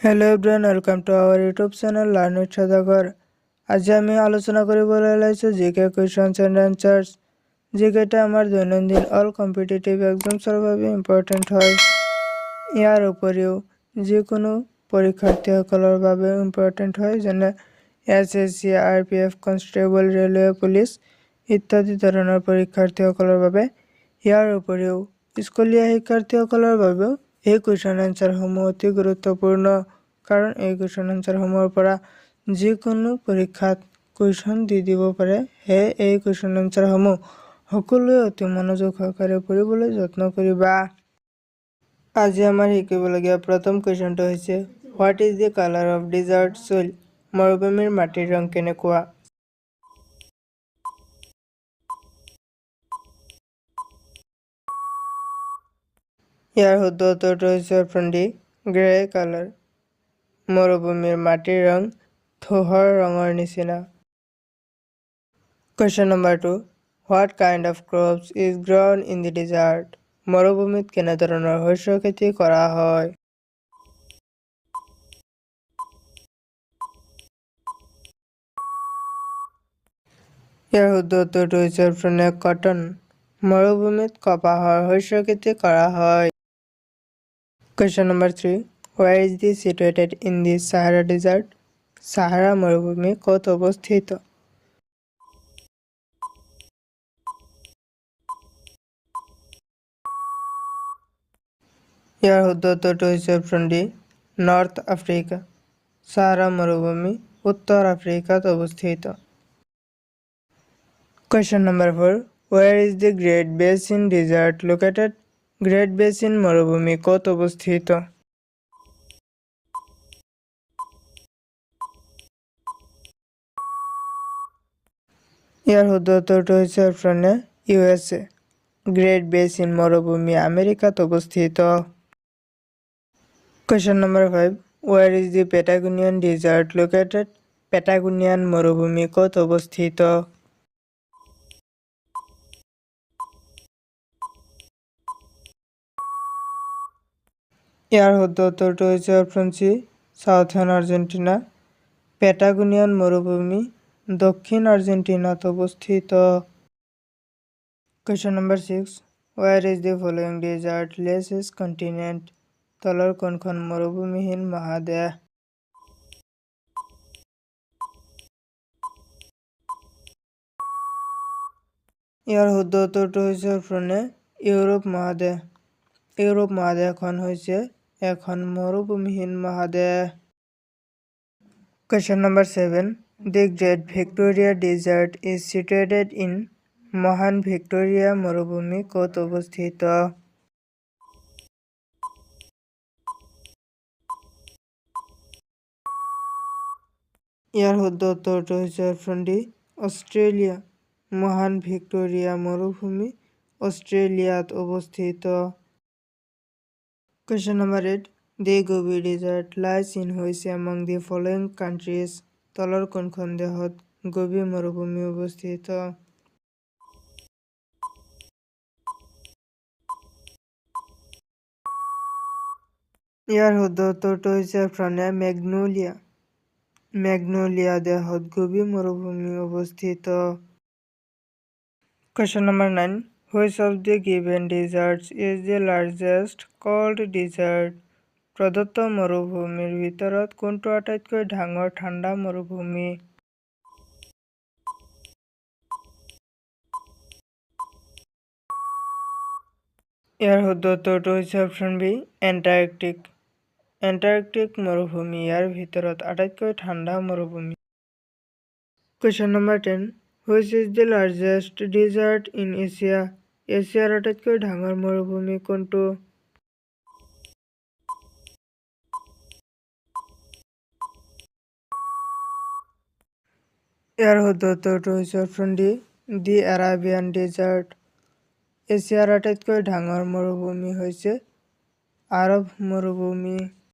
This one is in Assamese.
Hello' everyone, welcome to our YouTube channel learn with Sadagar. আজি আমি আলোচনা কৰিবলৈ ওলাইছোঁ জিকে কুৱেশ্যনছ এণ্ড এনচাৰ্ছ, যিকেইটা আমাৰ দৈনন্দিন অল কম্পিটিটিভ এক্সামছৰ বাবে ইম্পৰ্টেণ্ট হয়। ইয়াৰ উপৰিও যিকোনো পৰীক্ষাৰ্থীসকলৰ বাবে ইম্পৰ্টেণ্ট হয়, যেনে SSC, RPF, constable, railway, police ইত্যাদি ধৰণৰ পৰীক্ষাৰ্থীসকলৰ বাবে। ইয়াৰ উপৰিও স্কুলীয়া শিক্ষাৰ্থীসকলৰ বাবেও এই কুৱেশ্যন এনচাৰসমূহ অতি গুৰুত্বপূৰ্ণ, কাৰণ এই কুৱেশ্যন এনচাৰসমূহৰ পৰা যিকোনো পৰীক্ষাত কুৱেশ্যন দি দিব পাৰে। সেয়ে এই কুৱেশ্যন এনচাৰসমূহ সকলোৱে অতি মনোযোগ সহকাৰে পঢ়িবলৈ যত্ন কৰিবা। আজি আমাৰ শিকিবলগীয়া প্ৰথম কুৱেশ্যনটো হৈছে, what is the colour of desert soil? মৰুভূমিৰ মাটিৰ ৰং কেনেকুৱা? ইয়াৰ শুদ্ধ উত্তৰটো হৈছে অপশ্যন ডি, গ্ৰে কালাৰ। মৰুভূমিৰ মাটিৰ ৰং ধূসৰ ৰঙৰ নিচিনা। Question number 2, what kind of crops is grown in the desert? মৰুভূমিত কেনেধৰণৰ শস্য খেতি কৰা হয়? ইয়াৰ শুদ্ধ উত্তৰটো হৈছে অপশ্যন এ, কটন। মৰুভূমিত কপাহৰ শস্য খেতি কৰা হয়। Question number 3, where is the situated in the Sahara desert? Sahara মৰুভূমি ক'ত অৱস্থিত? ইয়াৰ শুদ্ধ উত্তৰটো হৈছে option D, North Africa. Sahara মৰুভূমি উত্তৰ আফ্ৰিকাত অৱস্থিত। Question number 4, where is the Great Basin desert located? Great Basin মৰুভূমি ক'ত অৱস্থিত? ইয়াৰ শুদ্ধ উত্তৰটো হৈছে option A, USA। Great Basin মৰুভূমি আমেৰিকাত অৱস্থিত। Question number 5, where is the Patagonian desert located? Patagonian মৰুভূমি ক'ত অৱস্থিত? ইয়াৰ শুদ্ধ উত্তৰটো হৈছে option C, southern Argentina. Patagonian মৰুভূমি দক্ষিণ আৰ্জেণ্টিনাত অৱস্থিত। Question number 6, where is the following desertless continent? তলৰ কোনখন মৰুভূমিহীন মহাদেশ? ইয়াৰ শুদ্ধ উত্তৰটো হৈছে অপশ্যন এ, ইউৰোপ মহাদেশ। ইউৰোপ মহাদেশখন হৈছে এখন মৰুভূমিহীন মহাদেশ। Question number 7, the Great Victoria desert is situated in? মহান ভিক্টোৰিয়া মৰুভূমি ক'ত অৱস্থিত? ইয়াৰ শুদ্ধ উত্তৰটো হৈছে অপশ্যন ডি, অষ্ট্ৰেলিয়া। মহান ভিক্টোৰিয়া মৰুভূমি অষ্ট্ৰেলিয়াত অৱস্থিত। Question number 8, the Gobi desert lies in which among the following countries? তলৰ কোনখন দেশত গোবি মৰুভূমি অৱস্থিত? ইয়াৰ শুদ্ধ উত্তৰটো হৈছে অপশ্যন এ, মেগনোলিয়া। মেগনোলিয়া দেশত গোবি মৰুভূমি অৱস্থিত। Question number 9, which of the given deserts is the largest cold desert? প্ৰদত্ত মৰুভূমিৰ ভিতৰত কোনটো আটাইতকৈ ডাঙৰ ঠাণ্ডা মৰুভূমি? ইয়াৰ শুদ্ধ উত্তৰটো হৈছে অপশ্যন বি, এণ্টাৰ্কটিক। এণ্টাৰ্কটিক মৰুভূমি ইয়াৰ ভিতৰত আটাইতকৈ ঠাণ্ডা মৰুভূমি। Question number 10, which is the largest desert in Asia? এছিয়াৰ আটাইতকৈ ডাঙৰ মৰুভূমি কোনটো? ইয়াৰ শুদ্ধ উত্তৰটো হৈছে অপশ্যন ডি, দি এৰাবিয়ান ডিজাৰ্ট। এছিয়াৰ আটাইতকৈ ডাঙৰ মৰুভূমি হৈছে আৰব মৰুভূমি।